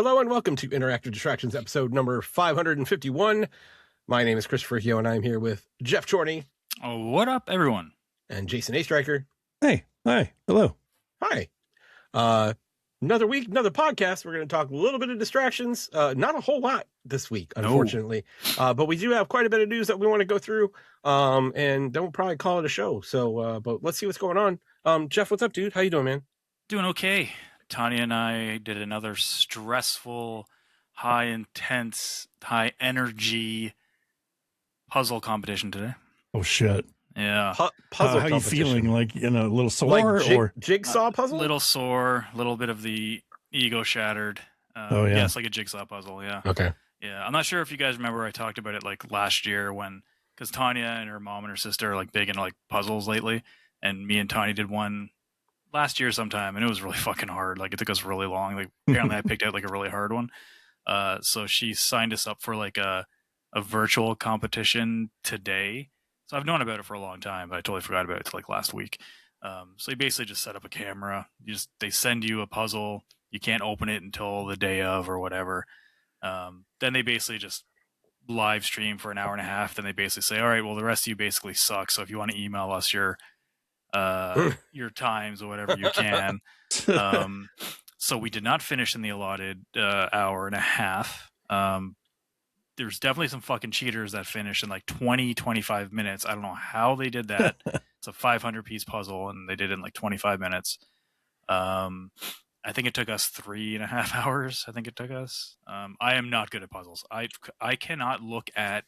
Hello and welcome to Interactive Distractions, episode number 551. My name is Christopher Hio, and I'm here with Geoff Chorney. Oh, what up, everyone? And Jason A. Striker. Hey, hi, hello. Hi. Another week, another podcast. We're going to talk a little bit of distractions. Not a whole lot this week, unfortunately. No. But we do have quite a bit of news that we want to go through, and don't probably call it a show. So, but let's see what's going on. Geoff, what's up, dude? How you doing, man? Doing okay. Tanya and I did another stressful, high-intense, high-energy puzzle competition today. Oh, shit. Yeah. Puzzle how are you feeling? Like, a little sore? Like or jigsaw puzzle? Little sore, a little bit of the ego shattered. Oh, yeah. Yeah, it's like a jigsaw puzzle, yeah. Okay. Yeah, I'm not sure if you guys remember I talked about it like last year because Tanya and her mom and her sister are like big into like puzzles lately, and me and Tanya did one last year sometime, and it was really fucking hard. Like, it took us really long. Like, apparently I picked out like a really hard one. So she signed us up for like a virtual competition today. So I've known about it for a long time, but I totally forgot about it till like last week. So you basically just set up a camera. They send you a puzzle. You can't open it until the day of or whatever. Then they basically just live stream for an hour and a half. Then they basically say, all right, well, the rest of you basically suck. So if you want to email us your times or whatever you can. So we did not finish in the allotted hour and a half. There's definitely some fucking cheaters that finish in like 20-25 minutes. I don't know how they did that. It's a 500-piece puzzle, and they did it in like 25 minutes. I think it took us 3.5 hours. I think it took us. I am not good at puzzles. I cannot look at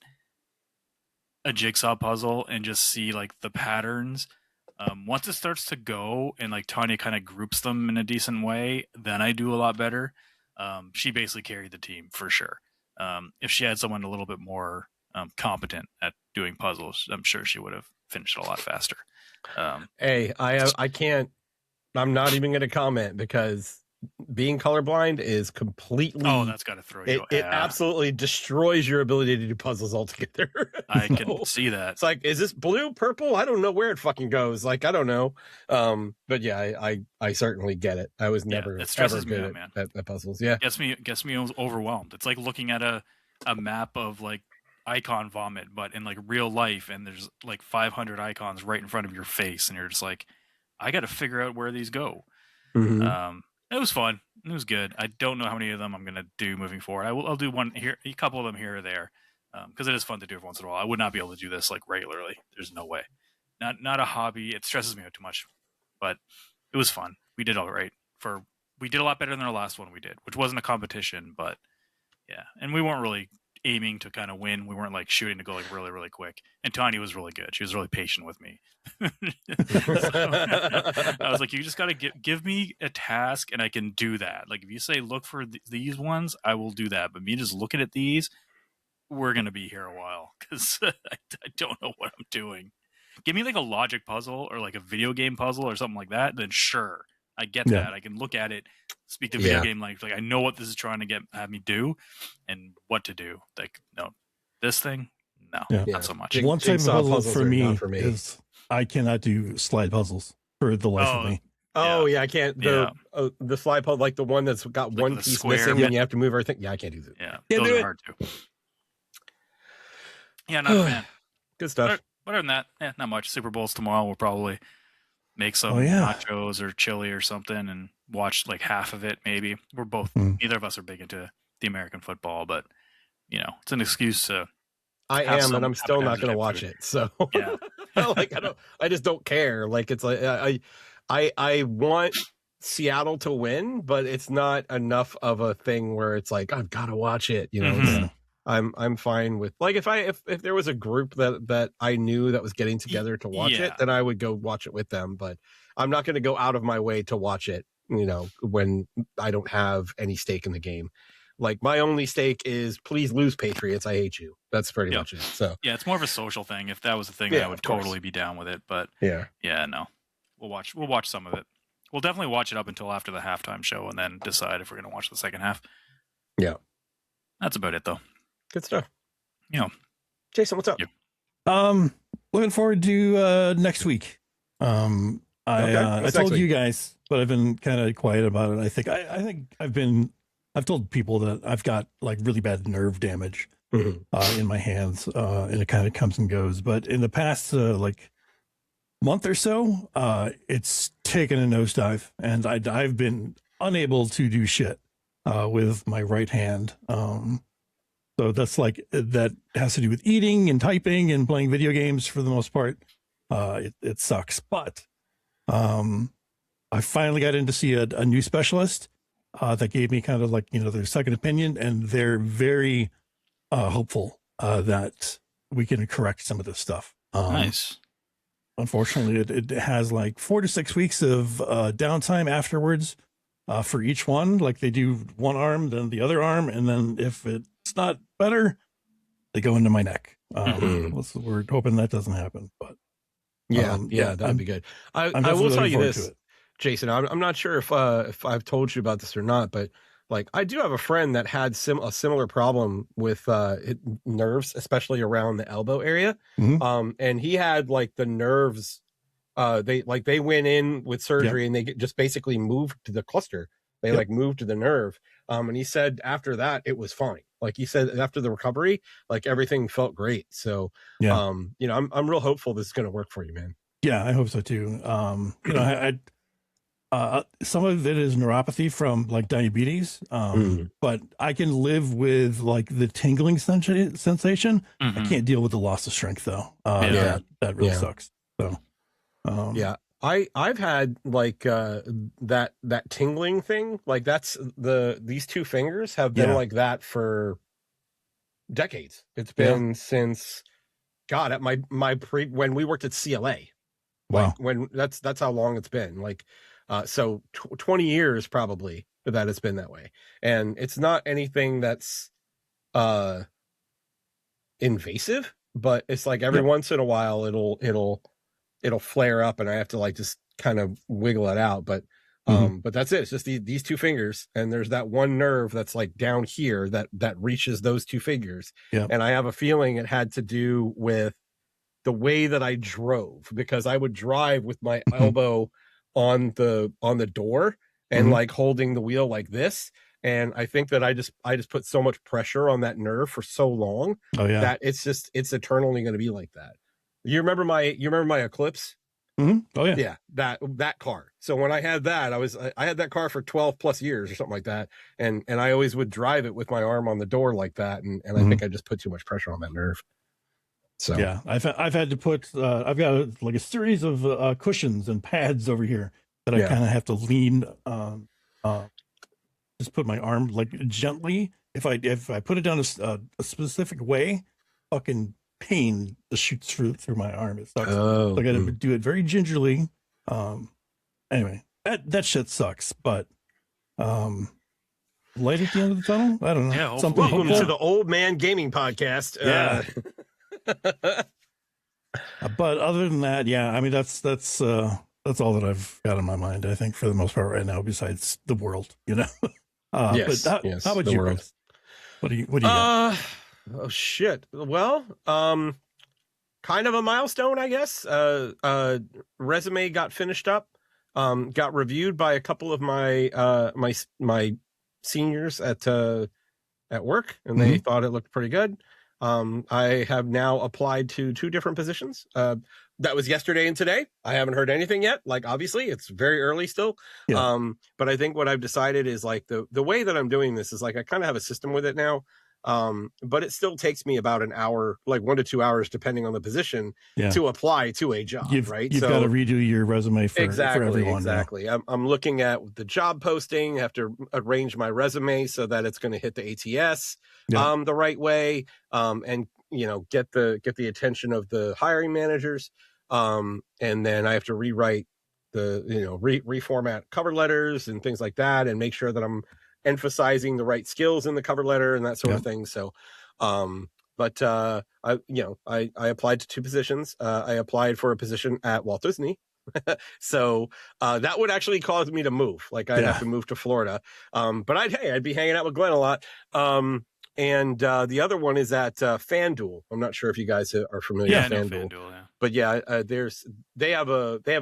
a jigsaw puzzle and just see like the patterns. Once it starts to go and like Tanya kind of groups them in a decent way, then I do a lot better. She basically carried the team for sure. If she had someone a little bit more competent at doing puzzles, I'm sure she would have finished it a lot faster. Hey, I can't. I'm not even going to comment because being colorblind is completely. Oh, that's got to throw you. It absolutely destroys your ability to do puzzles altogether. I can see that. It's like, is this blue, purple? I don't know where it fucking goes. Like, I don't know. But yeah, I certainly get it. I was never ever good at puzzles. Yeah, gets me overwhelmed. It's like looking at a map of like icon vomit, but in like real life, and there's like 500 icons right in front of your face, and you're just like, I got to figure out where these go. Mm-hmm. It was fun. It was good. I don't know how many of them I'm going to do moving forward. I'll do one here, a couple of them here or there, because it is fun to do every once in a while. I would not be able to do this like regularly. There's no way. Not a hobby. It stresses me out too much, but it was fun. We did all right. We did a lot better than our last one we did, which wasn't a competition, but yeah. And we weren't really aiming to kind of win. We weren't like shooting to go like really, really quick. And Tanya was really good. She was really patient with me. I was like, you just got to give me a task and I can do that. Like if you say, look for these ones, I will do that. But me just looking at these, we're going to be here a while because I don't know what I'm doing. Give me like a logic puzzle or like a video game puzzle or something like that. Then sure, I get that. I can look at it, speak to video game like I know what this is trying to have me do and what to do. Like, no, this thing, no, not so much. One type of puzzle for me is I cannot do slide puzzles for the life of me. Oh yeah, I can't. The slide puzzle, like the one that's got like one piece missing and you have to move everything. Yeah, I can't do that. Yeah, can't those are hard too. Yeah, not a fan. Good stuff. But other than that, not much. Super Bowl's tomorrow. We'll probably make some nachos or chili or something and watch like half of it maybe. We're both neither of us are big into the American football, but it's an excuse to I am, and I'm still not going to watch it. So yeah. Like I just don't care. Like it's like I want Seattle to win, but it's not enough of a thing where it's like I've got to watch it, Mm-hmm. I'm fine with like if there was a group that I knew that was getting together to watch it, then I would go watch it with them. But I'm not going to go out of my way to watch it, when I don't have any stake in the game. Like my only stake is please lose Patriots. I hate you. That's pretty much it. So yeah, it's more of a social thing. If that was the thing, I would totally be down with it. But yeah, no, we'll watch some of it. We'll definitely watch it up until after the halftime show and then decide if we're going to watch the second half. Yeah, that's about it though. Good stuff. Jason, what's up? Looking forward to next week. I told you guys, but I've been kind of quiet about it. I think I've been I've told people that I've got like really bad nerve damage in my hands, and it kind of comes and goes. But in the past, like month or so, it's taken a nosedive, and I've been unable to do shit with my right hand. So that's like, that has to do with eating and typing and playing video games for the most part. It sucks, but I finally got in to see a new specialist that gave me kind of like, their second opinion, and they're very hopeful that we can correct some of this stuff. Nice. Unfortunately, it has like 4 to 6 weeks of downtime afterwards for each one. Like they do one arm, then the other arm, and then if it's not better, they go into my neck. We're hoping that doesn't happen, but that'd be good. I will tell you this, Jason. I'm not sure if I've told you about this or not, but like I do have a friend that had a similar problem with nerves, especially around the elbow area. And he had like the nerves. They went in with surgery and they just basically moved to the cluster. They like moved to the nerve. And he said after that it was fine. Like he said after the recovery, like everything felt great. So I'm real hopeful this is going to work for you, man. Yeah, I hope so too. Some of it is neuropathy from like diabetes, but I can live with like the tingling sensation. I can't deal with the loss of strength though. That really sucks. So, I've had like that tingling thing. Like that's these two fingers have been like that for decades. It's been since at when we worked at CLA. Wow. Like when that's how long it's been. Like 20 years probably that it's been that way. And it's not anything that's invasive, but it's like every once in a while it'll flare up and I have to like just kind of wiggle it out. But that's it. It's just these two fingers, and there's that one nerve that's like down here that reaches those two fingers. And I have a feeling it had to do with the way that I drove, because I would drive with my elbow on the door and like holding the wheel like this. And I think that I just put so much pressure on that nerve for so long that it's eternally going to be like that. You remember my Eclipse? Oh yeah. Yeah. That car. So when I had that, I had that car for 12 plus years or something like that. And I always would drive it with my arm on the door like that. And I think I just put too much pressure on that nerve. So yeah, I've had to put I've got like a series of cushions and pads over here that I kind of have to lean, just put my arm like gently. If I put it down a specific way, fucking pain just shoots through my arm. It sucks. So I got to do it very gingerly. Anyway, that shit sucks, but light at the end of the tunnel. I don't know. Yeah, welcome to the Old Man Gaming Podcast. But other than that, I mean that's all that I've got in my mind, I think, for the most part right now, besides the world, Yes, but how about you, Chris? What do you got? Oh shit. Well, kind of a milestone, I guess. Resume got finished up, got reviewed by a couple of my my seniors at work, and they thought it looked pretty good. I have now applied to 2 different positions. That was yesterday and today. I haven't heard anything yet. Like, obviously it's very early still. But I think what I've decided is like the way that I'm doing this is like, I kind of have a system with it now. But it still takes me about an hour, like 1 to 2 hours, depending on the position, to apply to a job. Right. You've got to redo your resume for everyone. Exactly. I'm looking at the job posting, have to arrange my resume so that it's going to hit the ATS the right way. And get the attention of the hiring managers. And then I have to rewrite reformat cover letters and things like that, and make sure that I'm emphasizing the right skills in the cover letter and that sort of thing. So, I applied to 2 positions. I applied for a position at Walt Disney. So, that would actually cause me to move. Like I'd have to move to Florida. But I'd be hanging out with Glenn a lot. And the other one is at FanDuel. I'm not sure if you guys are familiar with FanDuel. FanDuel, but they have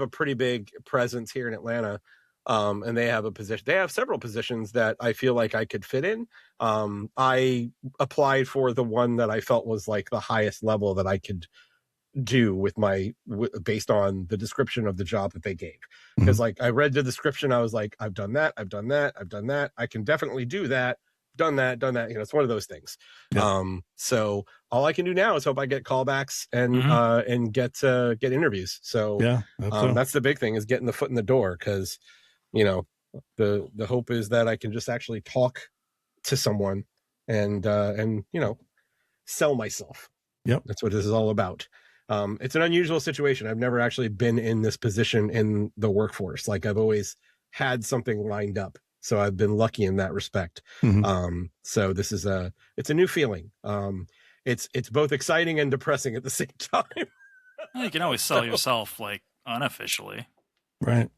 a pretty big presence here in Atlanta. And they have a position. They have several positions that I feel like I could fit in. I applied for the one that I felt was like the highest level that I could do with based on the description of the job that they gave. Because like I read the description, I was like, I've done that. I can definitely do that. Done that. It's one of those things. Yeah. So all I can do now is hope I get callbacks and get interviews. So yeah, that's the big thing, is getting the foot in the door. Because the hope is that I can just actually talk to someone and sell myself. Yep. That's what this is all about. It's an unusual situation. I've never actually been in this position in the workforce. Like I've always had something lined up. So I've been lucky in that respect. So this is it's a new feeling. It's both exciting and depressing at the same time. Well, you can always sell yourself like unofficially. Right.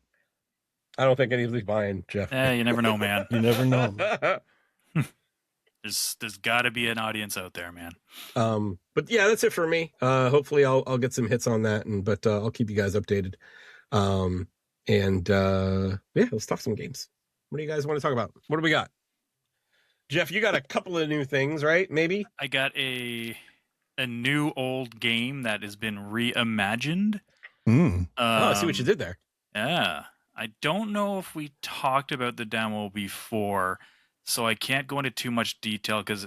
I don't think anybody's buying, Geoff. You never know, man. You never know. There's got to be an audience out there, man. But yeah, that's it for me. Hopefully I'll get some hits on that, but I'll keep you guys updated. Yeah, let's talk some games. What do you guys want to talk about? What do we got? Geoff, you got a couple of new things, right? Maybe? I got a new old game that has been reimagined. I see what you did there. Yeah. I don't know if we talked about the demo before, so I can't go into too much detail because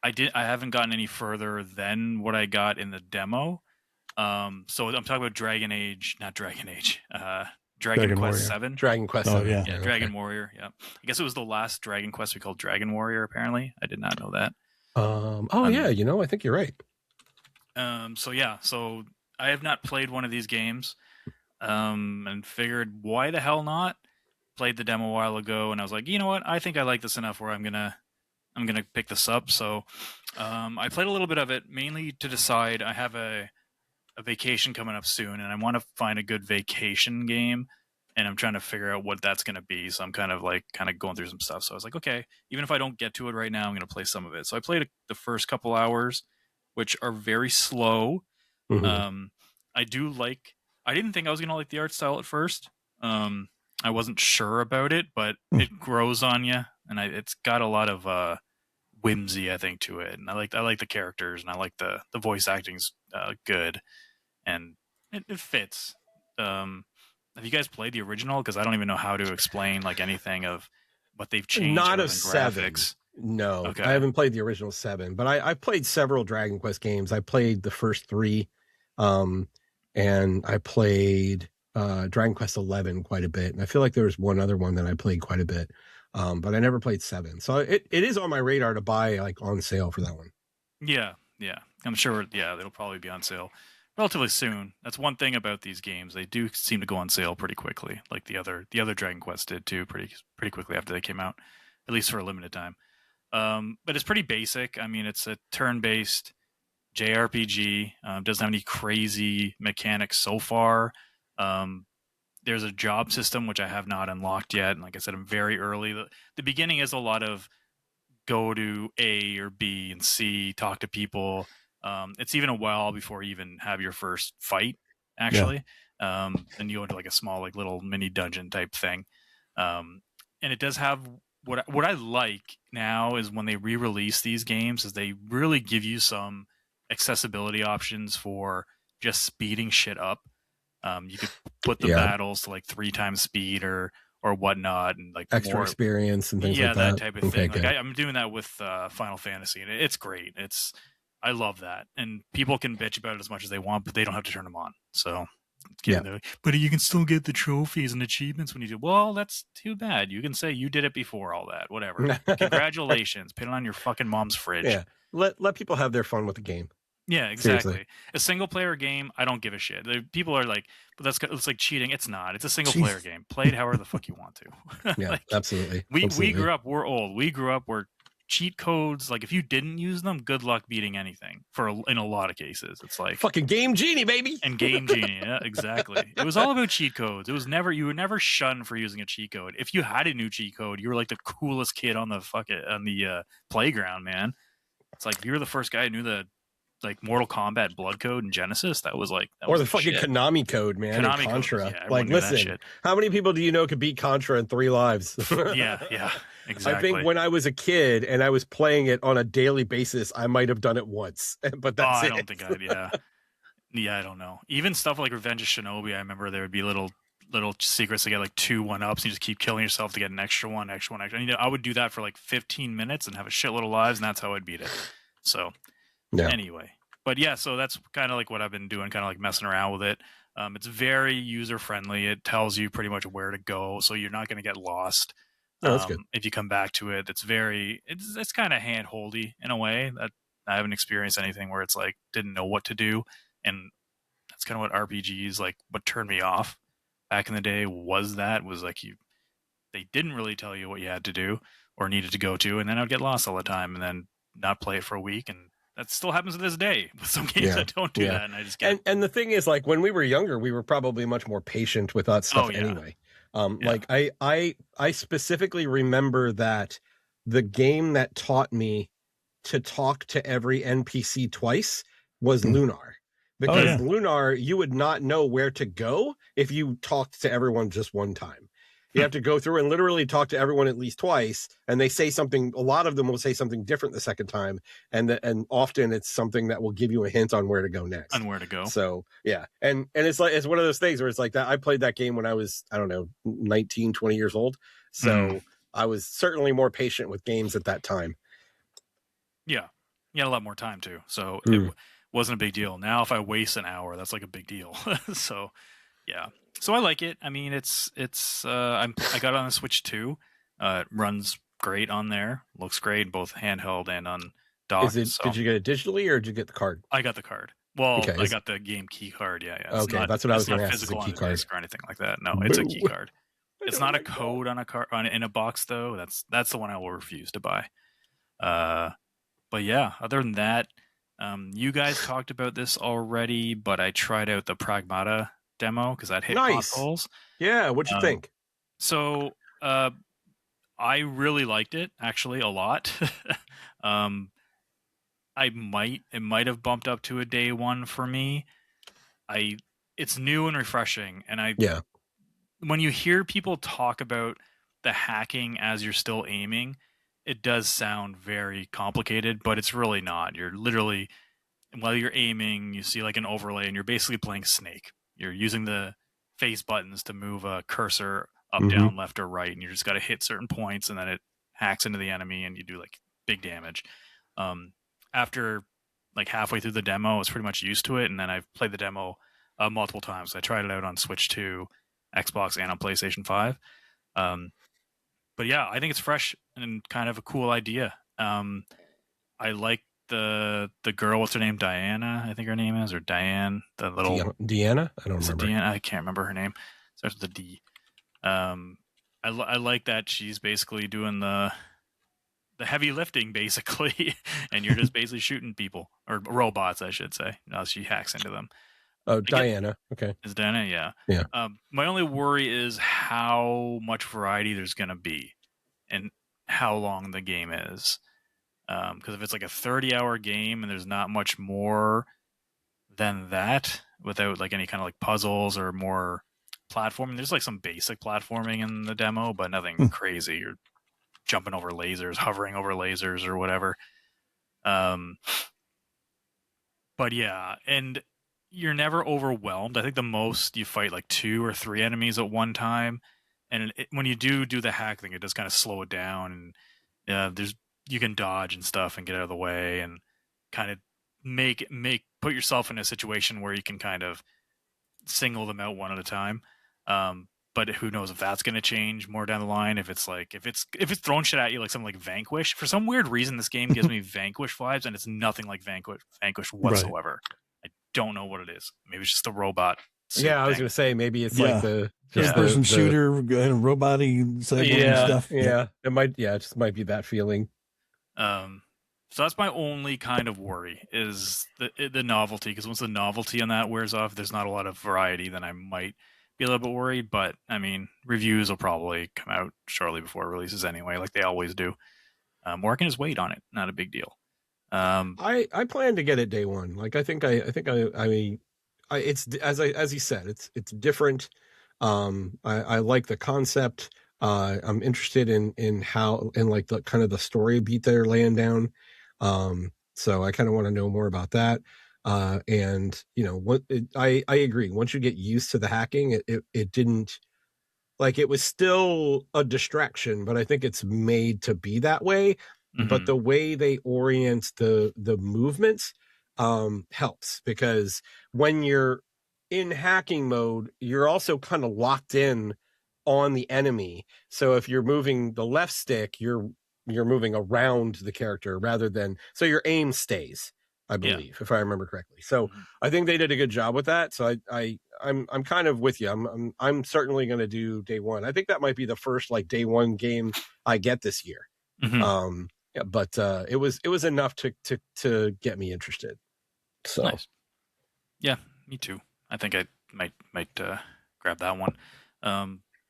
I haven't gotten any further than what I got in the demo. So I'm talking about Dragon Quest VII. Dragon Quest VII. Yeah, Dragon Warrior. Yeah, I guess it was the last Dragon Quest we called Dragon Warrior. Apparently, I did not know that. Yeah, I think you're right. So I have not played one of these games, and figured why the hell not? Played the demo a while ago, and I was like, you know what? I think I like this enough where I'm gonna pick this up. So I played a little bit of it, mainly to decide. I have a vacation coming up soon, and I want to find a good vacation game, and I'm trying to figure out what that's going to be. So I'm kind of going through some stuff. So I was like, okay, even if I don't get to it right now, I'm going to play some of it. So I played the first couple hours, which are very slow. I didn't think I was going to like the art style at first. I wasn't sure about it, but it grows on you, and it's got a lot of whimsy, I think, to it. And I like the characters, and I like the voice acting's good, and it fits. Have you guys played the original? Because I don't even know how to explain like anything of what they've changed. Not of graphics. No, okay. I haven't played the original 7, but I played several Dragon Quest games. I played the first 3, and I played Dragon Quest 11 quite a bit. And I feel like there was one other one that I played quite a bit, but I never played 7. So it is on my radar to buy like on sale for that one. Yeah. I'm sure. Yeah, it'll probably be on sale relatively soon. That's one thing about these games; they do seem to go on sale pretty quickly, like the other Dragon Quest did too, pretty quickly after they came out, at least for a limited time. But it's pretty basic. I mean, it's a turn-based JRPG. Doesn't have any crazy mechanics so far. There's a job system which I have not unlocked yet, and like I said, I'm very early. The beginning is a lot of go to A or B and C, talk to people. It's even a while before you even have your first fight, actually. Yeah. And you go into like a small, like little mini dungeon type thing. And it does have what I like now is when they re-release these games is they really give you some accessibility options for just speeding shit up. You could put the battles to like 3 times speed or whatnot, and like extra experience and things like that. Yeah, that type of thing. Like I'm doing that with Final Fantasy, and it's great. I love that, and people can bitch about it as much as they want, but they don't have to turn them on. So, but you can still get the trophies and achievements when you do. Well, that's too bad. You can say you did it before all that. Whatever. Congratulations. Put it on your fucking mom's fridge. Yeah. Let people have their fun with the game. Yeah, exactly. Seriously. A single player game, I don't give a shit. People are like, but it's like cheating. It's not. It's a single player game. Play it however the fuck you want to. Yeah, absolutely. We grew up. We're old. We grew up where cheat codes, like if you didn't use them, good luck beating anything. In a lot of cases, it's like fucking Game Genie, baby. And Game Genie, yeah, exactly. It was all about cheat codes. It was you were never shunned for using a cheat code. If you had a new cheat code, you were like the coolest kid on the playground, man. It's like you were the first guy who knew the like Mortal Kombat Blood Code and Genesis. That was like or the fucking Konami code, man. Konami and Contra. Code, yeah, like, listen, how many people do you know could beat Contra in 3 lives? yeah, exactly. I think when I was a kid and I was playing it on a daily basis, I might have done it once, but that's it. I don't think I'd. Yeah, I don't know. Even stuff like Revenge of Shinobi, I remember there would be little secrets to get like 2 1-ups. You just keep killing yourself to get an extra one. I would do that for like 15 minutes and have a shitload of lives, and that's how I'd beat it. So anyway, but yeah, so that's kind of like what I've been doing, kind of like messing around with it. It's very user friendly. It tells you pretty much where to go, so you're not going to get lost. That's good. If you come back to it, it's kind of hand holdy in a way that I haven't experienced anything where it's like didn't know what to do. And that's kind of what RPGs, like what turned me off back in the day was like they didn't really tell you what you had to do or needed to go to, and then I'd get lost all the time and then not play it for a week. And that still happens to this day with some games that don't do that. And I just get... and the thing is, like, when we were younger, we were probably much more patient with that stuff anyway. Like I specifically remember that the game that taught me to talk to every NPC twice was Lunar. Because Lunar, you would not know where to go if you talked to everyone just one time. You have to go through and literally talk to everyone at least twice, and they say something. A lot of them will say something different the second time, and often it's something that will give you a hint on where to go next. On where to go. So yeah, and it's like it's one of those things where it's like that. I played that game when I was 19, 20 years old, so I was certainly more patient with games at that time. Yeah, you had a lot more time too, so it wasn't a big deal. Now, if I waste an hour, that's like a big deal. So yeah. So I like it. I mean, I got it on the Switch too. It runs great on there. Looks great, both handheld and on dock. Did you get it digitally or did you get the card? I got the card. Well, I got the game key card. Yeah. It's okay, that's what I was going to ask. Physical key on a card disc or anything like that. No, it's a key card. It's not a code on a card in a box though. That's the one I will refuse to buy. But yeah, other than that, you guys talked about this already, but I tried out the Pragmata demo because that hit consoles. Yeah, what'd you think? So I really liked it actually a lot. It might have bumped up to a day one for me. It's new and refreshing, and when you hear people talk about the hacking as you're still aiming, it does sound very complicated, but it's really not. You're literally, while you're aiming, you see like an overlay, and you're basically playing Snake. You're using the face buttons to move a cursor up, down, left, or right, and you just got to hit certain points, and then it hacks into the enemy, and you do like big damage. After like halfway through the demo, I was pretty much used to it, and then I've played the demo multiple times. I tried it out on Switch 2, Xbox, and on PlayStation 5. But yeah, I think it's fresh and kind of a cool idea. I like the girl, what's her name? Diana, I think her name is, or Diane, the little Deanna? I don't remember. Deanna? I can't remember her name. Starts with a D. I like that she's basically doing the heavy lifting, basically, and you're just basically shooting people, or robots, I should say. Now she hacks into them. Oh, Diana. Okay. Is Diana? Yeah. Yeah. My only worry is how much variety there's going to be and how long the game is. Because if it's like a 30-hour game and there's not much more than that without like any kind of like puzzles or more platforming, there's like some basic platforming in the demo, but nothing crazy. You're jumping over lasers, hovering over lasers or whatever. But yeah, and you're never overwhelmed. I think the most you fight like 2 or 3 enemies at one time, and when you do the hack thing, it does kind of slow it down, and you can dodge and stuff and get out of the way, and kind of put yourself in a situation where you can kind of single them out one at a time. But who knows if that's going to change more down the line? If it's throwing shit at you like something like Vanquish. For some weird reason, this game gives me Vanquish vibes, and it's nothing like Vanquish whatsoever. Right. I don't know what it is. Maybe it's just a robot. Yeah, I was going to say maybe it's like the first-person shooter and robot-y stuff. Yeah, it just might be that feeling. So that's my only kind of worry is the novelty. Because once the novelty on that wears off, there's not a lot of variety. Then I might be a little bit worried, but I mean, reviews will probably come out shortly before it releases anyway, like they always do. Or I can just wait on it. Not a big deal. I plan to get it day one. Like I think it's as he said, it's different. I like the concept. I'm interested in how and like the kind of the story beat they're laying down. So I kind of want to know more about that. And I agree. Once you get used to the hacking, it didn't, like, it was still a distraction, but I think it's made to be that way. But the way they orient the movements helps, because when you're in hacking mode, you're also kind of locked in on the enemy. So if you're moving the left stick, you're moving around the character rather than, so your aim stays, I believe, if I remember correctly. So I think they did a good job with that. So I'm kind of with you. I'm certainly going to do day one. I think that might be the first like day one game I get this year. Yeah, but it was enough to get me interested. So nice. Yeah, me too. I think I might grab that one.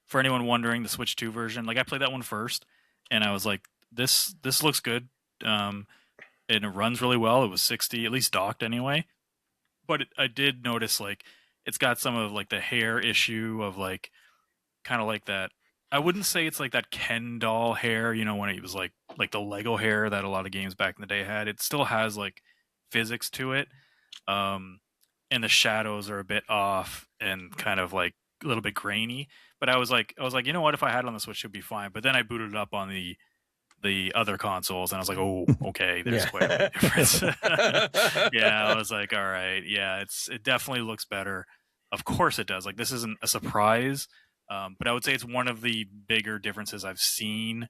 For anyone wondering, the Switch 2 version, like I played that one first, and I was like, this looks good, and it runs really well. It was 60, at least docked anyway. But I did notice like it's got some of like the hair issue of like kind of like that. I wouldn't say it's like that Ken doll hair, when it was like the Lego hair that a lot of games back in the day had. It still has like physics to it. And the shadows are a bit off and kind of like a little bit grainy. But I was like, you know what? If I had it on the Switch, it would be fine. But then I booted it up on the other consoles, and I was like, oh, okay, there's quite a difference. Yeah, I was like, all right, yeah, it definitely looks better. Of course it does. Like, this isn't a surprise, but I would say it's one of the bigger differences I've seen,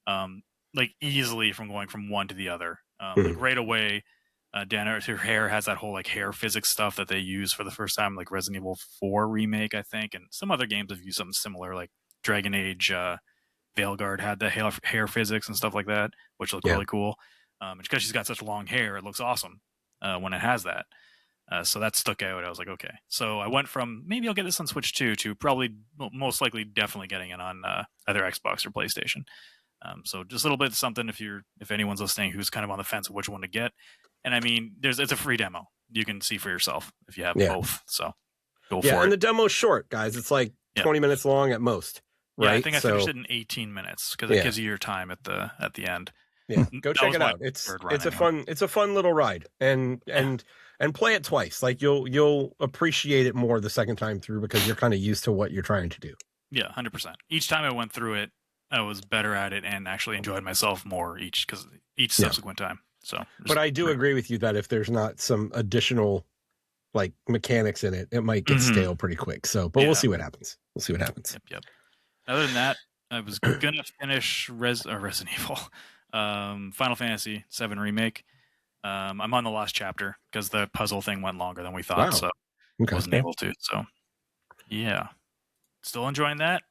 like easily from going from one to the other. Like right away, Dana, her hair has that whole like hair physics stuff that they use for the first time, like Resident Evil 4 remake, I think, and some other games have used something similar, like Dragon Age. Veilguard had the hair physics and stuff like that, which looked really cool. Because she's got such long hair, it looks awesome when it has that. So that stuck out. I was like, okay. So I went from maybe I'll get this on Switch 2 to probably most likely definitely getting it on either Xbox or PlayStation. So just a little bit of something if anyone's listening who's kind of on the fence of which one to get. And I mean, it's a free demo. You can see for yourself if you have both. So go for it. And the demo's short, guys. It's like 20 minutes long at most. Right? Yeah, I think I finished it in 18 minutes because it gives you your time at the end. Yeah, go check it out. It's a fun little ride, and play it twice. Like you'll appreciate it more the second time through because you're kind of used to what you're trying to do. Yeah, 100%. Each time I went through it, I was better at it and actually enjoyed myself more each subsequent time. So, but I do agree with you that if there's not some additional like mechanics in it, it might get stale pretty quick. So, but we'll see what happens. Yep. Other than that, I was gonna finish Resident Evil, Final Fantasy VII Remake. I'm on the last chapter because the puzzle thing went longer than we thought, so I wasn't able to. So, yeah, still enjoying that.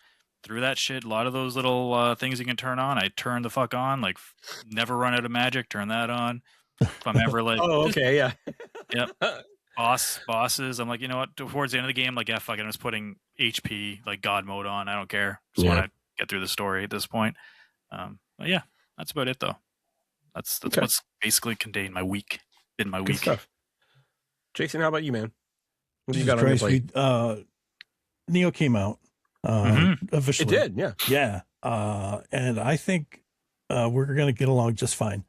Through that shit, a lot of those little things you can turn on, I turn the fuck on. Like, never run out of magic, turn that on. If I'm ever like, yep. Bosses. I'm like, you know what? Towards the end of the game, like, yeah, fuck it. I'm just putting HP, like God mode on. I don't care. Just want to get through the story at this point. But yeah, that's about it though. That's what's basically contained my week. In my week. Stuff. Jason, how about you, man? What do you got on your plate? Neo came out officially. It did, yeah. And I think we're gonna get along just fine.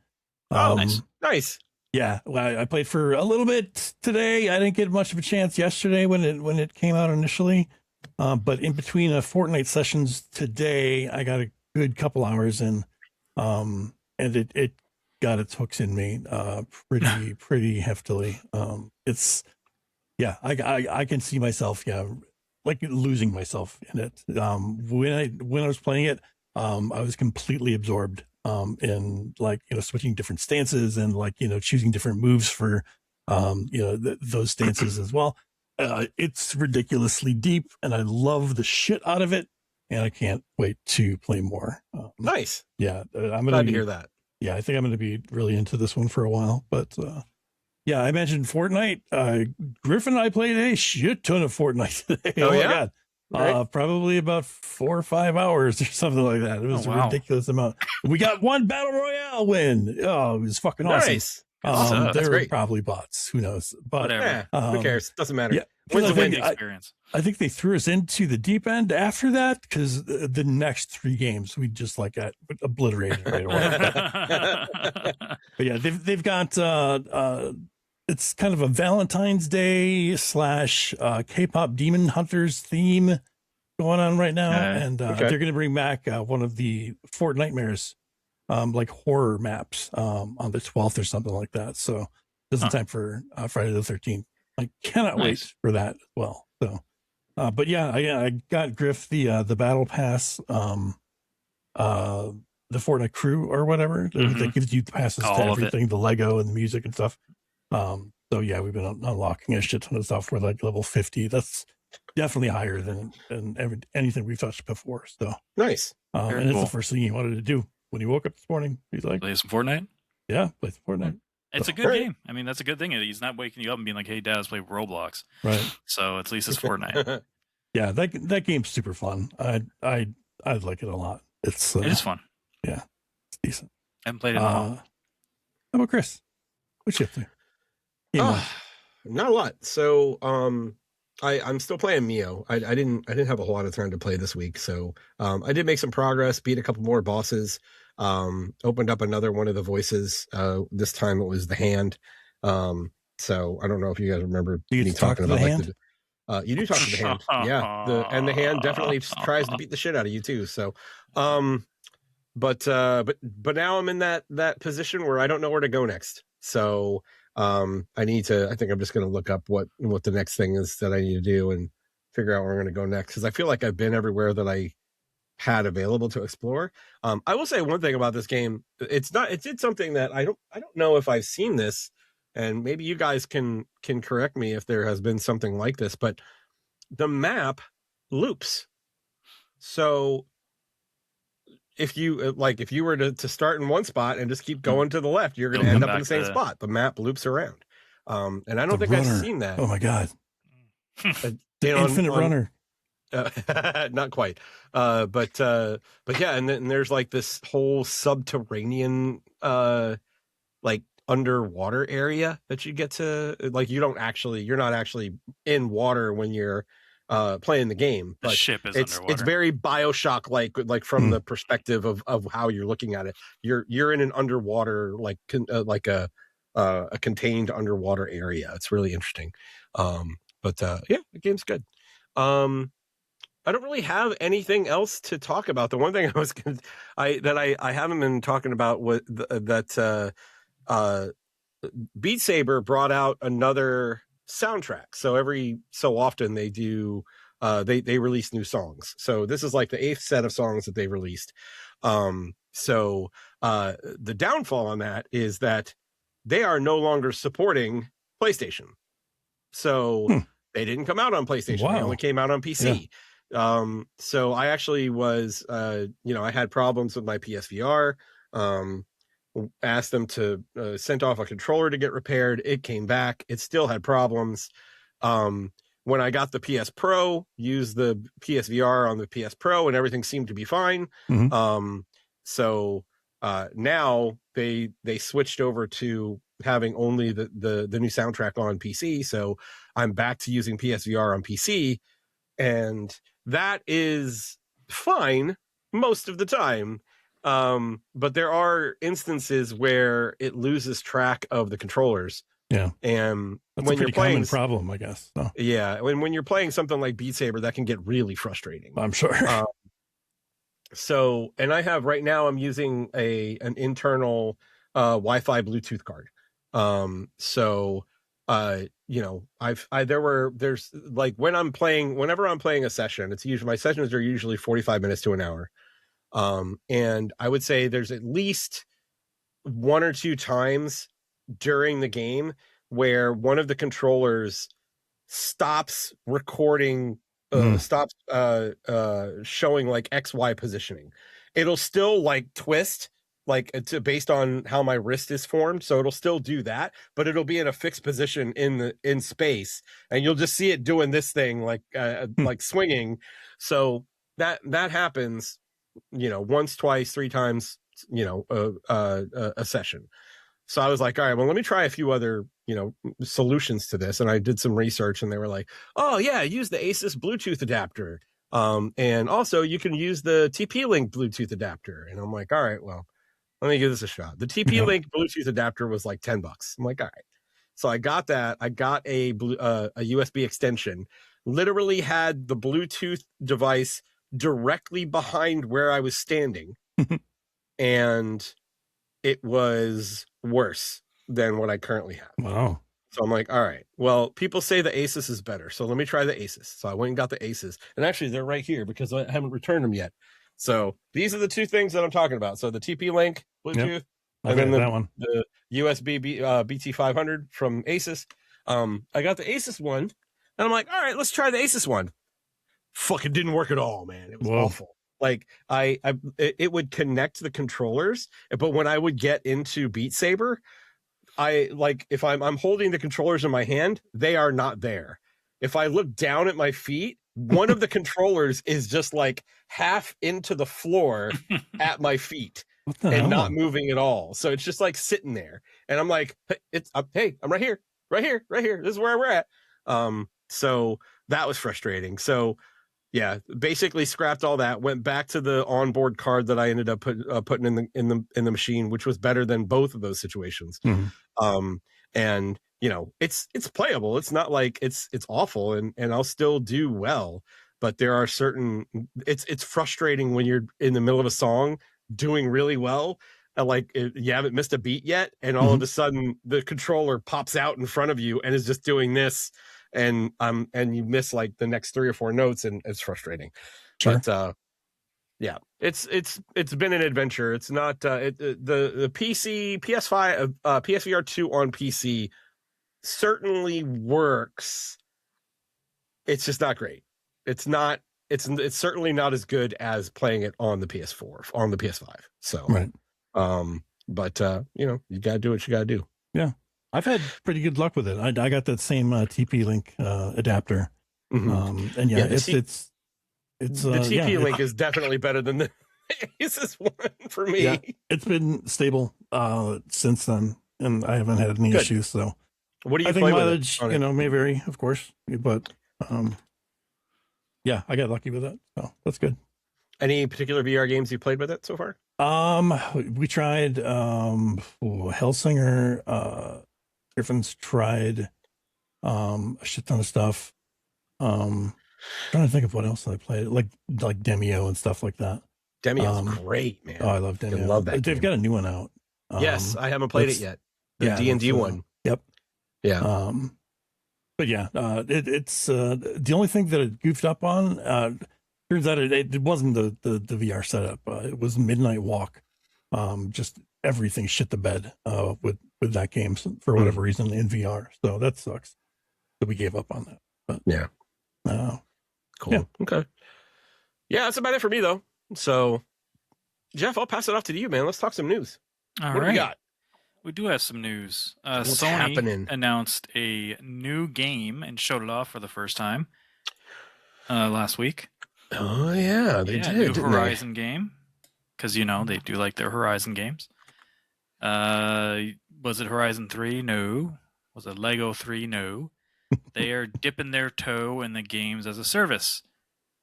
Nice. Yeah, well, I played for a little bit today. I didn't get much of a chance yesterday when it came out initially, but in between Fortnite sessions today, I got a good couple hours in, and it got its hooks in me pretty heftily. I can see myself like losing myself in it. When I was playing it, I was completely absorbed. In like, switching different stances and like, choosing different moves for, those stances as well. It's ridiculously deep and I love the shit out of it and I can't wait to play more. Nice. Yeah. I'm glad to hear that. Yeah. I think I'm going to be really into this one for a while, but, yeah, I mentioned Fortnite. Griffin and I played a shit ton of Fortnite today. Oh my God. Right. Probably about 4 or 5 hours or something like that. It was a ridiculous amount. We got one battle royale win. Oh, it was fucking awesome. They were great. probably bots. Who knows? But whatever. Who cares? Doesn't matter. Yeah, Wins I the win think- the experience. I think they threw us into the deep end after that because the next 3 games we just like got obliterated right away. But yeah, they've got it's kind of a Valentine's Day / K-pop Demon Hunters theme going on right now, and they're going to bring back one of the Fort Nightmares, like horror maps, on the 12th or something like that. So just in time for Friday the 13th. I cannot wait for that as well. So, but yeah, I got Griff the battle pass, the Fortnite crew or whatever that gives you the passes to everything, the Lego and the music and stuff. So yeah, we've been unlocking a shit ton of stuff. We're like level 50. That's definitely higher than anything we've touched before. So nice. And it's the first thing he wanted to do when he woke up this morning. He's like, play some Fortnite. Yeah, play some Fortnite. It's a good game. I mean, that's a good thing. He's not waking you up and being like, "Hey, Dad, let's play Roblox." Right. So at least it's Fortnite. Yeah, that game's super fun. I like it a lot. It is fun. Yeah, it's decent. I haven't played it in a while. How about Chris? What you up to? Not a lot. So I'm still playing Mio. I didn't have a whole lot of time to play this week, so I did make some progress, beat a couple more bosses, opened up another one of the voices. This time it was the hand. So I don't know if you guys remember me talking about hand? You do talk to the hand. Yeah. And the hand definitely tries to beat the shit out of you too. So but now I'm in that position where I don't know where to go next. So I think I'm just going to look up what the next thing is that I need to do and figure out where I'm going to go next. Cause I feel like I've been everywhere that I had available to explore. I will say one thing about this game. It did something that I don't know if I've seen this, and maybe you guys can correct me if there has been something like this, but the map loops. So if you were to start in one spot and just keep going to the left, you're going to end up in the same spot. The map loops around. And I don't think I've seen that. Oh my God. The infinite runner. Not quite. But yeah. And then there's like this whole subterranean, like underwater area that you get to, like, you're not actually in water when you're playing the game, but the ship is underwater. It's very BioShock like from the perspective of how you're looking at it. You're in an underwater like a contained underwater area. It's really interesting. But yeah, the game's good. I don't really have anything else to talk about. The one thing I haven't been talking about was that Beat Saber brought out another soundtrack. So every so often they do they release new songs. So this is like the 8th set of songs that they released. So the downfall on that is that they are no longer supporting PlayStation. So they didn't come out on PlayStation. Wow. They only came out on PC. Yeah. So I actually was I had problems with my PSVR. Asked them to send off a controller to get repaired. It came back. It still had problems. When I got the PS Pro, used the PSVR on the PS Pro, and everything seemed to be fine. Mm-hmm. So now they switched over to having only the new soundtrack on PC. So I'm back to using PSVR on PC, and that is fine most of the time. But there are instances where it loses track of the controllers. Yeah. And that's when you're playing, common problem, I guess. So. Yeah. When you're playing something like Beat Saber, that can get really frustrating. I'm sure. And I have right now, I'm using an internal Wi-Fi Bluetooth card. There's like whenever I'm playing a session, my sessions are usually 45 minutes to an hour. And I would say there's at least 1 or 2 times during the game where one of the controllers stops recording, stops showing like XY positioning. It'll still like twist based on how my wrist is formed. So it'll still do that, but it'll be in a fixed position in space, and you'll just see it doing this thing like swinging. So that happens, once, twice, 3 times, a session. So I was like, all right, well, let me try a few other, solutions to this. And I did some research, and they were like, oh yeah, use the Asus Bluetooth adapter. And also you can use the TP-Link Bluetooth adapter. And I'm like, all right, well, let me give this a shot. The TP-Link Bluetooth adapter was like $10. I'm like, all right. So I got that. I got a USB extension, literally had the Bluetooth device directly behind where I was standing. And it was worse than what I currently have. Wow. So I'm like, all right, well, people say the Asus is better. So let me try the Asus. So I went and got the Asus. And actually, they're right here because I haven't returned them yet. So these are the two things that I'm talking about. So the TP-Link Bluetooth, and then the USB BT500 from Asus. I got the Asus one, and I'm like, all right, let's try the Asus one. Fucking didn't work at all, man. It was awful. Like it would connect the controllers, but when I would get into Beat Saber, if I'm holding the controllers in my hand, they are not there. If I look down at my feet, one of the controllers is just like half into the floor at my feet and not moving at all. So it's just like sitting there, and I'm like, hey, I'm right here. This is where we're at. So that was frustrating. So yeah, basically scrapped all that. Went back to the onboard card that I ended up putting in the machine, which was better than both of those situations. And it's playable. It's not like it's awful, and I'll still do well. But there are certain. It's frustrating when you're in the middle of a song doing really well. Like you haven't missed a beat yet, and all of a sudden the controller pops out in front of you and is just doing this. And you miss like the next 3 or 4 notes, and it's frustrating. Sure. But yeah, it's been an adventure. It's not the PC PS5 PSVR 2 on PC certainly works. It's just not great. It's certainly not as good as playing it on the PS4 on the PS5. So right. But you gotta do what you gotta do. Yeah. I've had pretty good luck with it. I got that same TP-Link adapter, and it's the TP-Link is definitely better than the Asus one for me. Yeah, it's been stable since then, and I haven't had any issues. So, what do you? I think mileage, may vary, of course, but yeah, I got lucky with it, so that's good. Any particular VR games you played with it so far? We tried Hellsinger. Griffin's tried a shit ton of stuff. Trying to think of what else I played, like Demio and stuff like that. Demio's great, man. Oh, I love Demio. I love that. They've got a new one out. Yes, I haven't played it yet. The D&D one. Yep. Yeah. But yeah, it's the only thing that it goofed up on. Turns out it wasn't the VR setup. It was Midnight Walk. Just everything shit the bed with that game for whatever reason in VR. So that sucks that we gave up on that. But yeah. Cool. Yeah. Okay. Yeah, that's about it for me though. So Geoff, I'll pass it off to you, man. Let's talk some news. All what right. do we got? We do have some news. What's Sony happening? Announced a new game and showed it off for the first time last week. Oh yeah, they did. New Horizon game, because they do like their Horizon games. Was it Horizon 3? No. Was it Lego 3? No. They are dipping their toe in the games as a service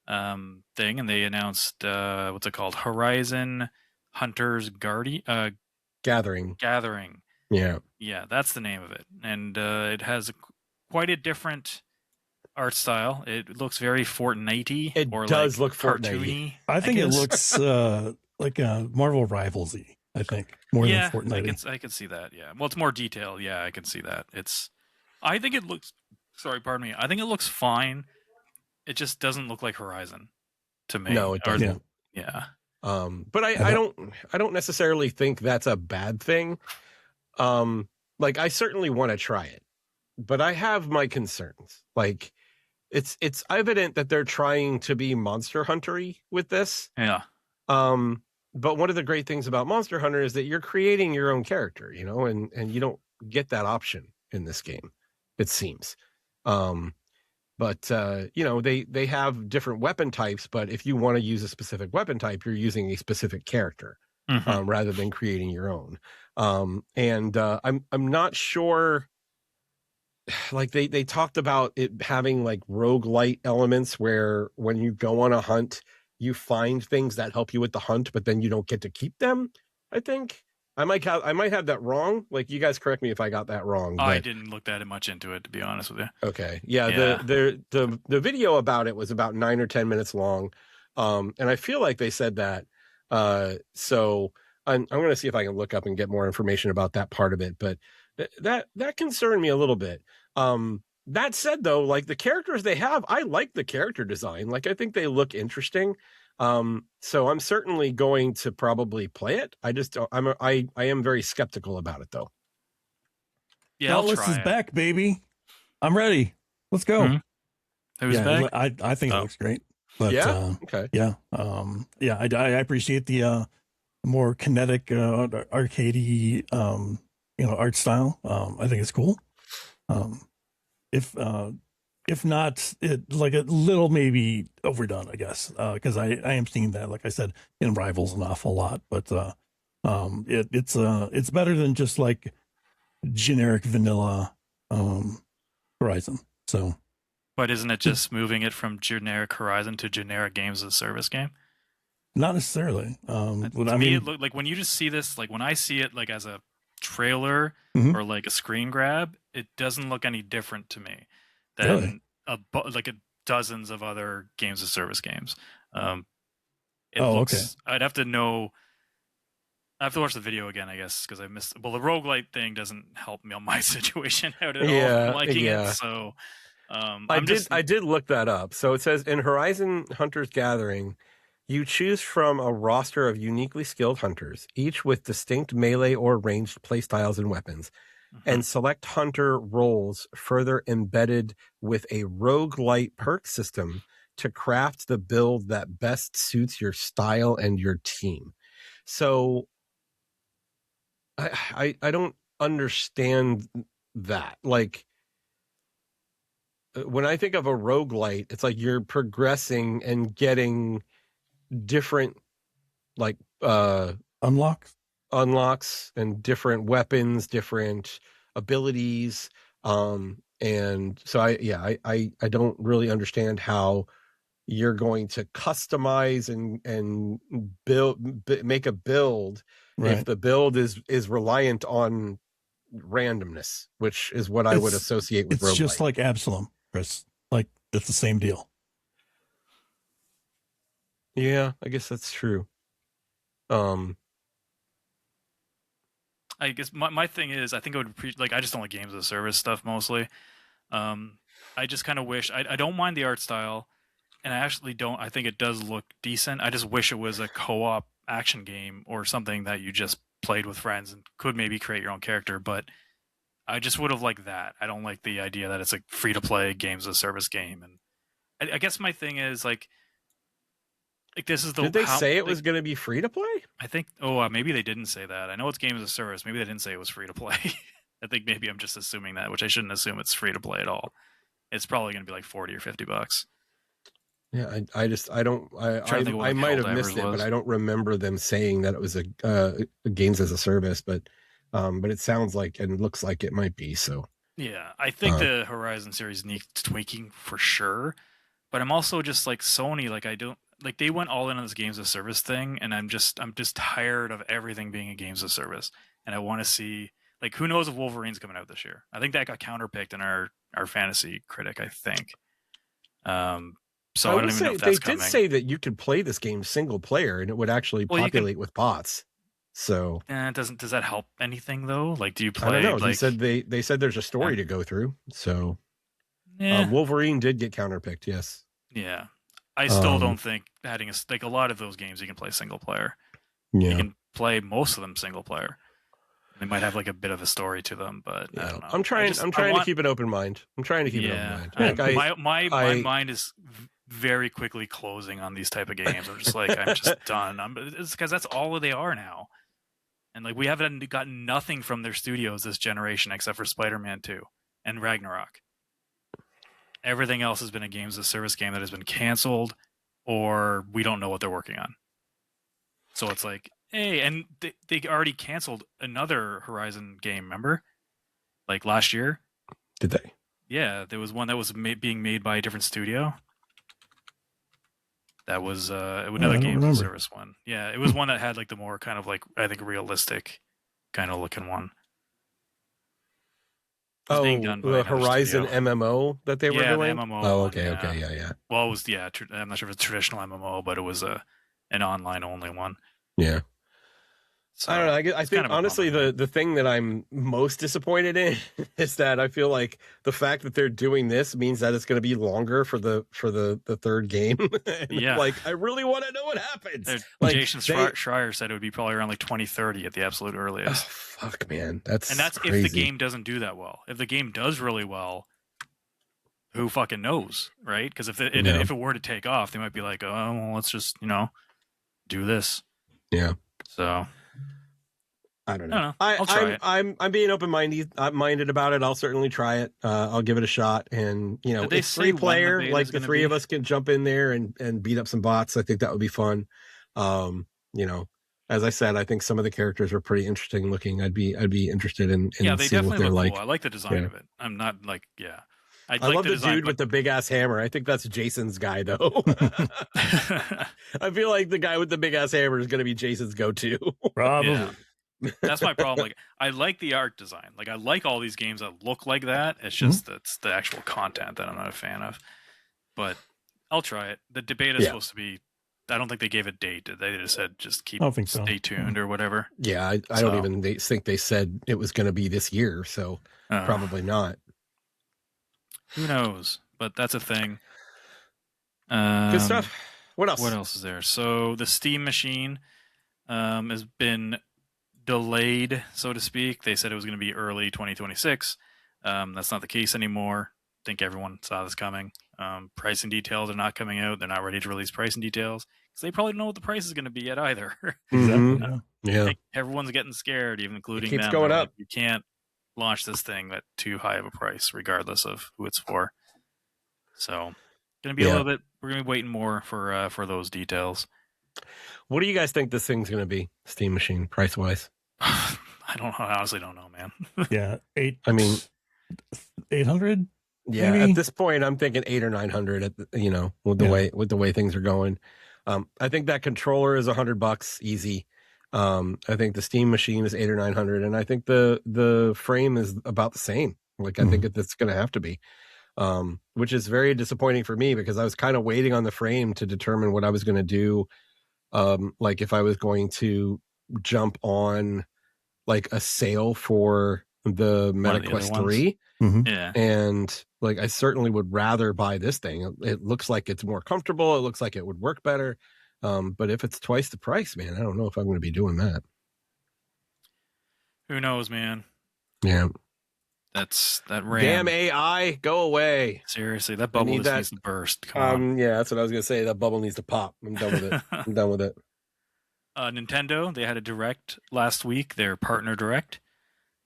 thing, and they announced what's it called? Horizon Hunters Gathering. Yeah. Yeah, that's the name of it, and it has quite a different art style. It looks very Fortnite-y. It does look cartoony. I think it looks like a Marvel Rivals-y. I think more than Fortnite. I can see that. Yeah. Well, it's more detailed. Yeah, I can see that. I think it looks. Sorry, pardon me. I think it looks fine. It just doesn't look like Horizon to me. No, it doesn't. Yeah. But I don't necessarily think that's a bad thing. Like I certainly want to try it, but I have my concerns. Like it's evident that they're trying to be Monster Hunter-y with this. Yeah. But one of the great things about Monster Hunter is that you're creating your own character, and you don't get that option in this game, it seems. But they have different weapon types, but if you want to use a specific weapon type, you're using a specific character. rather than creating your own. I'm not sure. Like they talked about it having like roguelite elements where when you go on a hunt, you find things that help you with the hunt, but then you don't get to keep them. I think I might have that wrong. Like, you guys correct me if I got that wrong. I But didn't look that much into it, to be honest with you. okay, yeah, Yeah. the video about it was about 9 or 10 minutes long, and I feel like they said that. So I'm going to see if I can look up and get more information about that part of it. But that concerned me a little bit. That said, though, like the characters they have, I like the character design. Like, I think they look interesting. So I'm certainly going to probably play it. I just don't, I am very skeptical about it, though. Yeah, I'll Dauntless try is it. back, baby. I'm ready. Let's go. Mm-hmm. Who's back? I think it looks great. But okay. Yeah. I appreciate the more kinetic arcadey art style. I think it's cool. If not, it like a little maybe overdone, I guess, because I am seeing that, like I said, in Rivals an awful lot. But it's better than just like generic vanilla Horizon. So, but isn't it just moving it from generic Horizon to generic games as a service game? not necessarily. To me, it look like when you just see this, like when I see it like as a trailer or like a screen grab, it doesn't look any different to me than dozens of other games as service games. It looks. Okay. I'd have to know. I have to watch the video again, I guess, because I missed. Well, the roguelite thing doesn't help me on my situation out at all. I'm liking it, so I did look that up. So it says in Horizon Hunters Gathering, you choose from a roster of uniquely skilled hunters, each with distinct melee or ranged playstyles and weapons, and select hunter roles further embedded with a roguelite perk system to craft the build that best suits your style and your team. So I don't understand that. Like, when I think of a roguelite, it's like you're progressing and getting different like unlocks and different weapons, different abilities. And so I don't really understand how you're going to customize and make a build if the build is reliant on randomness, which is what I would associate with roguelite. It's just like Absalom, Chris. Like, it's the same deal. Yeah, I guess that's true. I guess my thing is, I think I would I just don't like games as a service stuff mostly. I just kind of wish I don't mind the art style, and I actually don't. I think it does look decent. I just wish it was a co-op action game or something that you just played with friends and could maybe create your own character. But I just would have liked that. I don't like the idea that it's a free-to-play games as a service game. And I guess my thing is like this is the. Did they say it was going to be free to play? I think. Oh, maybe they didn't say that. I know it's games as a service. Maybe they didn't say it was free to play. I think maybe I'm just assuming that, which I shouldn't assume it's free to play at all. It's probably going to be like $40 or $50. Yeah, I might have missed it, but I don't remember them saying that it was a games as a service. But it sounds like and looks like it might be. So yeah, I think the Horizon series needs tweaking for sure. But I'm also just like Sony. Like I don't like they went all in on this games as a service thing, and I'm just tired of everything being a games as a service. And I want to see like who knows if Wolverine's coming out this year. I think that got counterpicked in our fantasy critic. I think. So I don't even know if that's coming. They did say that you could play this game single player and it would actually populate with bots. So does that help anything though? Like, do you play? I don't know. Like, they said there's a story to go through. So Wolverine did get counterpicked. Yes. Yeah, I still don't think adding a lot of those games you can play single player. Yeah. You can play most of them single player. They might have like a bit of a story to them, but I don't know. I'm trying to keep an open mind. My mind is very quickly closing on these type of games. I'm just like, I'm just done. It's because that's all they are now. And like we haven't gotten nothing from their studios this generation except for Spider-Man 2 and Ragnarok. Everything else has been a games as a service game that has been canceled or we don't know what they're working on. So it's like Hey, and they already canceled another Horizon game, remember? Like last year? Did they? Yeah, there was one that was being made by a different studio. That was another game as a service one. Yeah, it was one that had like the more kind of like, I think, realistic kind of looking one. It was being done by the Horizon studio. MMO that they were doing? The MMO Oh, one, okay, yeah. okay, yeah. Well, it was, I'm not sure if it's a traditional MMO, but it was an online only one. Yeah. So, I don't know. I think, honestly, the thing that I'm most disappointed in is that I feel like the fact that they're doing this means that it's going to be longer for the third game. Yeah. Like, I really want to know what happens. Like, Jason Schreier said it would be probably around like 2030 at the absolute earliest. Oh, fuck, man. That's crazy. If the game doesn't do that well. If the game does really well, who fucking knows, right? Because if it were to take off, they might be like, oh, well, let's just, do this. Yeah. So... I don't know. I'll try it. I'm being minded about it. I'll certainly try it. I'll give it a shot. And it's 3-player. Like the three of us can jump in there and beat up some bots. I think that would be fun. As I said, I think some of the characters are pretty interesting looking. I'd be interested in they seeing what they're look like. cool. I like the design of it. I'm not like I love the dude with the big ass hammer. I think that's Jason's guy, though. I feel like the guy with the big ass hammer is going to be Jason's go-to. Probably. Yeah. That's my problem. Like, I like the art design. Like, I like all these games that look like that. It's just that's the actual content that I'm not a fan of. But I'll try it. The debate is supposed to be. I don't think they gave a date. They just said just stay tuned or whatever. Yeah, I don't even think they said it was going to be this year. So probably not. Who knows? But that's a thing. Good stuff. What else? What else is there? So the Steam Machine has been delayed, so to speak. They said it was going to be early 2026. That's not the case anymore. I think everyone saw this coming. Pricing details are not coming out. They're not ready to release pricing details because they probably don't know what the price is going to be yet either. Exactly. Yeah. Everyone's getting scared, even including them. It keeps going up. Like, you can't launch this thing at too high of a price, regardless of who it's for. So, going to be a little bit. We're going to be waiting more for those details. What do you guys think this thing's going to be, Steam Machine, price wise? I don't know. I honestly don't know, man. Yeah, 800. Yeah, maybe? At this point, I'm thinking 800 or 900. With the way things are going, I think that controller is $100 easy. I think the Steam Machine is 800 or 900, and I think the frame is about the same. Like I think it's going to have to be, which is very disappointing for me because I was kind of waiting on the frame to determine what I was going to do. Like if I was going to jump on like a sale for the Meta Quest 3. Yeah. And like I certainly would rather buy this thing. It looks like it's more comfortable. It looks like it would work better. But if it's twice the price, man, I don't know if I'm going to be doing that. Who knows, man? Yeah. That RAM. Damn AI, go away. Seriously, that bubble just needs to burst. Come on. Yeah, that's what I was going to say. That bubble needs to pop. I'm done with it. I'm done with it. Nintendo, they had a direct last week, their partner direct.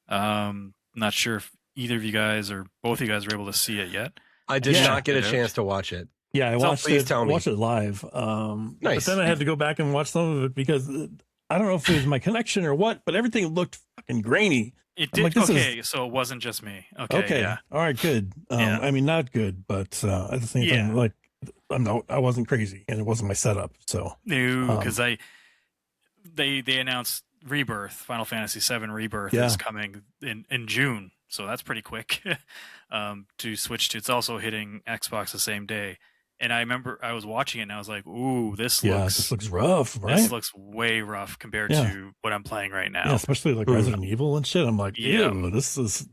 Not sure if either of you guys or both of you guys were able to see it yet. I did not get a chance to watch it. Yeah, I watched it live. Nice. But then I had to go back and watch some of it because I don't know if it was my connection or what, but everything looked fucking grainy. It did. Like, so it wasn't just me. Okay. Yeah. All right. Good. I mean, not good, but at the same time, like, I wasn't crazy, and it wasn't my setup. So no, because they announced Rebirth, Final Fantasy VII Rebirth is coming in June, so that's pretty quick to switch to. It's also hitting Xbox the same day. And I remember I was watching it and I was like, ooh, this looks rough, right? This looks way rough compared to what I'm playing right now. Yeah, especially like Resident Evil and shit. I'm like, ew, this is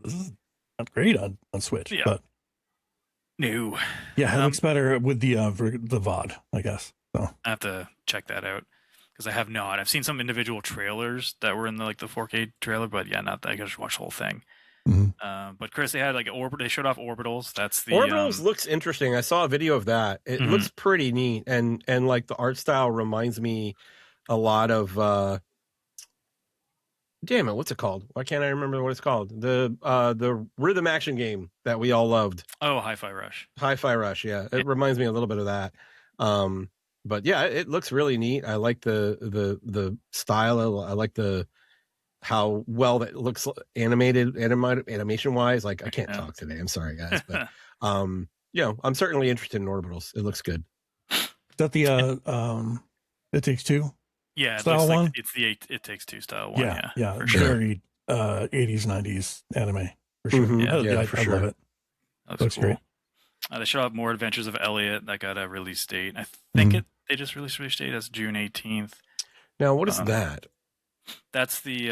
not great on Switch. Yeah. But no. Yeah, it looks better with the VOD, I guess. So I have to check that out because I have not. I've seen some individual trailers that were in the 4K trailer, but not that I just watch the whole thing. But Chris, they had they showed off Orbitals. That's the Orbitals looks interesting. I saw a video of that. It looks pretty neat, and like the art style reminds me a lot of damn it, what's it called? Why can't I remember what it's called? The rhythm action game that we all loved. Oh, Hi-Fi Rush. Hi-Fi Rush, yeah. It reminds me a little bit of that. but yeah, it looks really neat. I like the style. I like how well that looks animation wise. Like I can't talk today. I'm sorry, guys, but I'm certainly interested in Orbitals. It looks good. Is that the It Takes Two? Yeah, style looks one. Like it's the It Takes Two style one. Yeah, for sure. Very 80s 90s anime for sure. Mm-hmm. I love it. Looks cool. great. They show up More Adventures of Elliot. That got a release date. I think they just released release date as June 18th. Now, what is that? That's the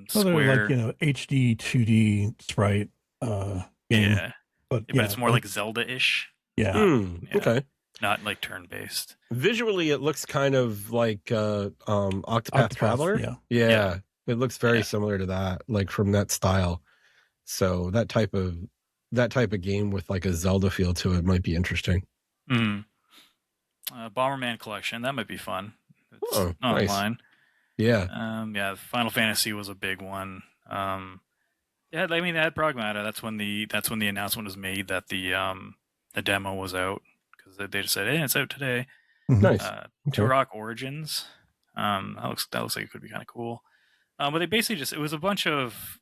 Square, like HD 2D sprite. Game. Yeah, but it's more like Zelda-ish. Yeah. Okay. Not like turn-based. Visually, it looks kind of like Octopath Traveler. Yeah. It looks very similar to that, like from that style. So that type of game with like a Zelda feel to it might be interesting. Bomberman Collection, that might be fun. It's online. Nice. Yeah. Final Fantasy was a big one. They had Pragmata. That's when the announcement was made that the demo was out, because they just said, "Hey, it's out today." Nice. Turok Origins. That looks like it could be kind of cool. But they basically it was a bunch of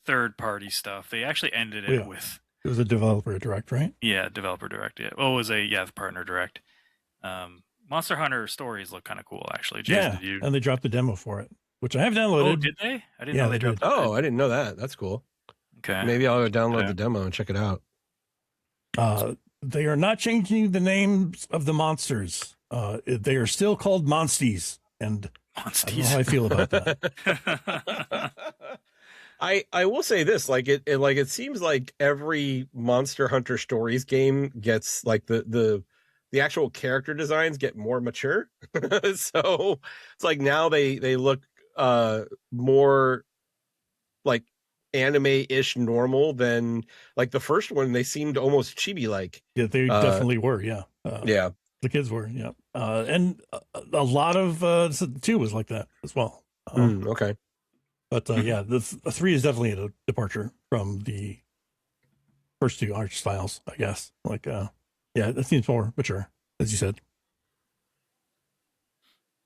third-party stuff. They actually ended it with... It was a developer direct, right? Yeah, developer direct. Yeah. Oh, it was the partner direct. Monster Hunter Stories look kind of cool, actually. Jason, and they dropped the demo for it, which I have downloaded. Oh, did they? I didn't know they dropped it. Oh, I didn't know that. That's cool. Okay. Maybe I'll go download the demo and check it out. They are not changing the names of the monsters. They are still called Monsties, and I don't know how I feel about that. I will say this, it seems like every Monster Hunter Stories game gets like the actual character designs get more mature. So it's like now they look more like anime-ish normal than like the first one. They seemed almost chibi like. Yeah, they definitely were. The kids were. And a lot of 2 was like that as well. Okay. But the 3 is definitely a departure from the first 2 art styles, I guess. It seems more mature, as you said.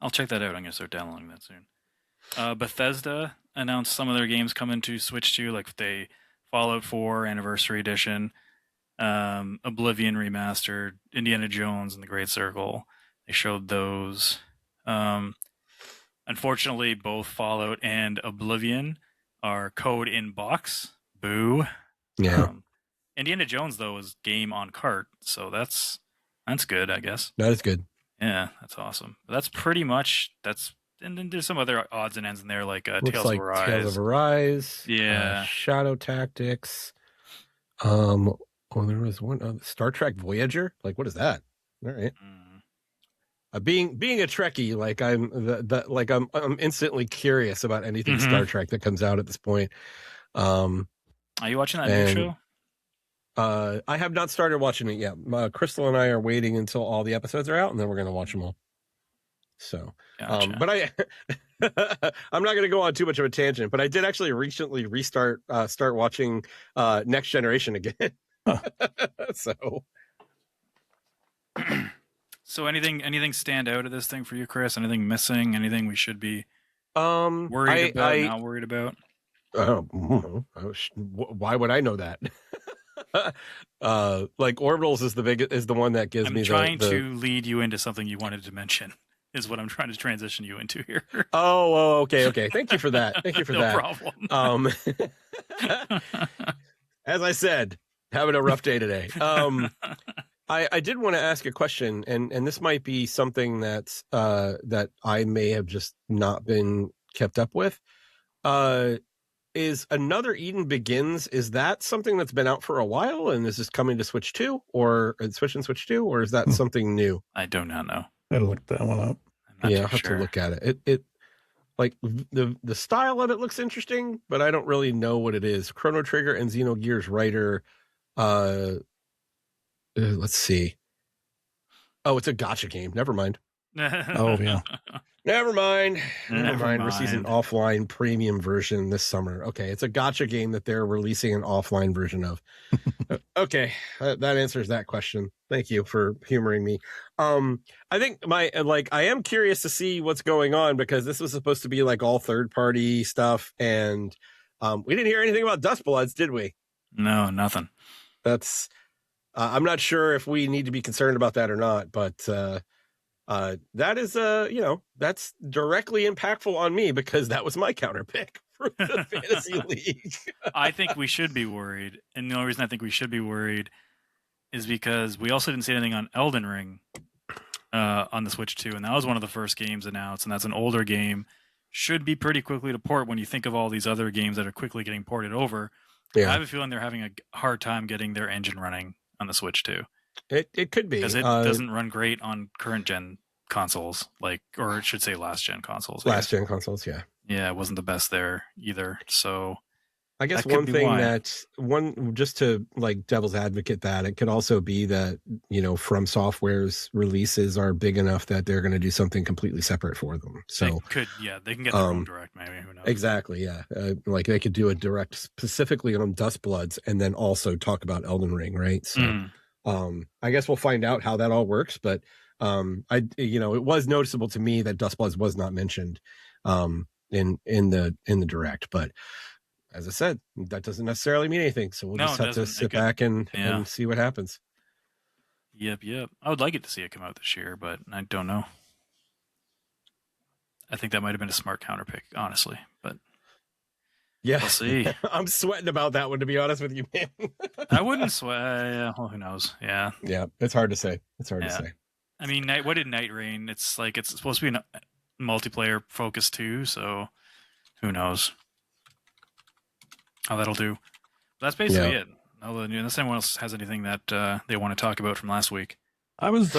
I'll check that out. I'm going to start downloading that soon. Bethesda announced some of their games coming to Switch 2, like Fallout 4 Anniversary Edition, Oblivion Remastered, Indiana Jones and the Great Circle. They showed those. Unfortunately, both Fallout and Oblivion are code in box. Boo. Yeah. Indiana Jones, though, is game on cart, so that's good, I guess. That is good. Yeah, that's awesome. But that's pretty much and then there's some other odds and ends in there, like Tales of Arise. Tales of Arise. Yeah. Shadow Tactics. There was one Star Trek Voyager. Like, what is that? All right. Being a Trekkie, like I'm instantly curious about anything Star Trek that comes out at this point. Are you watching that new show? I have not started watching it yet. Crystal and I are waiting until all the episodes are out, and then we're going to watch them all. So, gotcha. but I'm not going to go on too much of a tangent, but I did actually recently start watching Next Generation again. So anything stand out of this thing for you, Chris? Anything missing? Anything we should be worried about? Not worried about? Why would I know that? Like Orbitals is the one that gives me. I'm trying to lead you into something you wanted to mention. Is what I'm trying to transition you into here. Oh, okay. Thank you for that. No problem. As I said, having a rough day today. I did want to ask a question, and this might be something that I may have just not been kept up with. Is Another Eden Begins? Is that something that's been out for a while, and is this coming to Switch 2 or Switch and Switch 2, or is that something new? I do not know. I gotta look that one up. Yeah, I'll have to look at it. It like the style of it looks interesting, but I don't really know what it is. Chrono Trigger and Xenogears writer. Let's see. Oh, it's a gacha game. Never mind. Oh yeah. Never mind. Never We're releasing an mind. offline premium version this summer. Okay, it's a gacha game that they're releasing an offline version of. Okay, that answers that question. Thank you for humoring me. I think I am curious to see what's going on because this was supposed to be like all third party stuff, and we didn't hear anything about Dustbloods, did we? No, nothing. That's I'm not sure if we need to be concerned about that or not, but that is that's directly impactful on me because that was my counter pick for the fantasy league. I think we should be worried, and the only reason I think we should be worried is because we also didn't see anything on Elden Ring on the Switch 2, and that was one of the first games announced, and that's an older game. Should be pretty quickly to port when you think of all these other games that are quickly getting ported over. Yeah. I have a feeling they're having a hard time getting their engine running on the Switch 2. It could be because it doesn't run great on current gen consoles, or it should say last gen consoles. Last gen consoles, yeah. Yeah, it wasn't the best there either. So I guess one thing just to like devil's advocate that it could also be that, From Software's releases are big enough that they're going to do something completely separate for them. So they can get their own direct, maybe. Who knows? Exactly, yeah. Like they could do a direct specifically on Dustbloods and then also talk about Elden Ring, right? So I guess we'll find out how that all works, but it was noticeable to me that Dustbloods was not mentioned in the direct, but as I said, that doesn't necessarily mean anything. So we'll just have to sit back and see what happens. Yep. I would like it to see it come out this year, but I don't know. I think that might have been a smart counterpick, honestly. But yeah, we'll see. I'm sweating about that one, to be honest with you, man. I wouldn't sweat. Well, who knows? Yeah. Yeah, it's hard to say. To say. I mean, what did Night Rain? It's supposed to be a multiplayer focus too, so who knows how that'll do. But that's basically it. Unless anyone else has anything that they want to talk about from last week. I was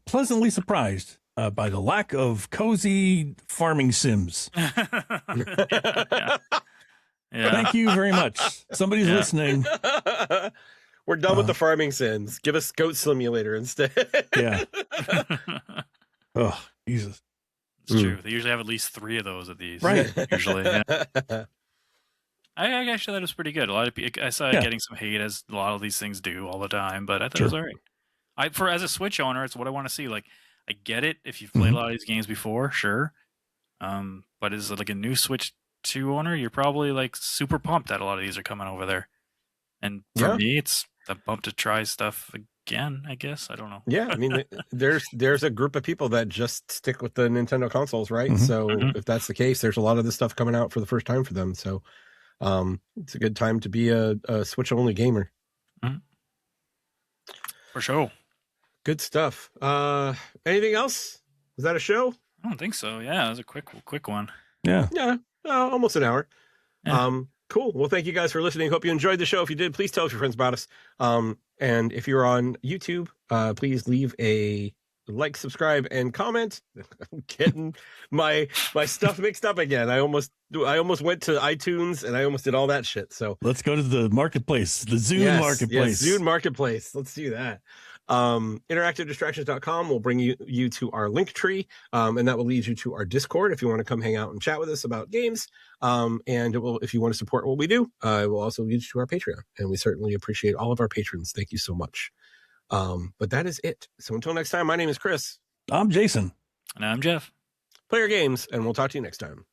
pleasantly surprised by the lack of cozy farming sims. Yeah. Thank you very much. Somebody's listening. We're done with the farming sims. Give us Goat Simulator instead. Yeah. Oh, Jesus. It's true. They usually have at least 3 of those of these. Right. Usually. Yeah. I actually thought it was pretty good. A lot of people, I saw it getting some hate, as a lot of these things do all the time, but I thought it was all right. As a Switch owner, it's what I want to see. Like, I get it if you've played a lot of these games before, sure. But as like a new Switch 2 owner, you're probably like super pumped that a lot of these are coming over there. And for me, it's a bump to try stuff again, I guess. I don't know. Yeah, I mean, there's a group of people that just stick with the Nintendo consoles, right? So if that's the case, there's a lot of this stuff coming out for the first time for them. So it's a good time to be a Switch-only gamer. For sure. Good stuff. Anything else? Was that a show? I don't think so. Yeah, it was a quick one. Yeah. Yeah, almost an hour. Yeah. Cool. Well, thank you guys for listening. Hope you enjoyed the show. If you did, please tell your friends about us. And if you're on YouTube, please leave a like, subscribe, and comment. I'm getting my stuff mixed up again. I almost went to iTunes and I almost did all that shit. So let's go to the marketplace, the Zune marketplace. Yes, Zune marketplace. Let's do that. interactivedistractions.com will bring you to our Linktree, and that will lead you to our Discord if you want to come hang out and chat with us about games. And if you want to support what we do, it will also lead you to our Patreon, and we certainly appreciate all of our patrons. Thank you so much. But that is it. So until next time, my name is Chris. I'm Jason. And I'm Geoff. Play your games, and we'll talk to you next time.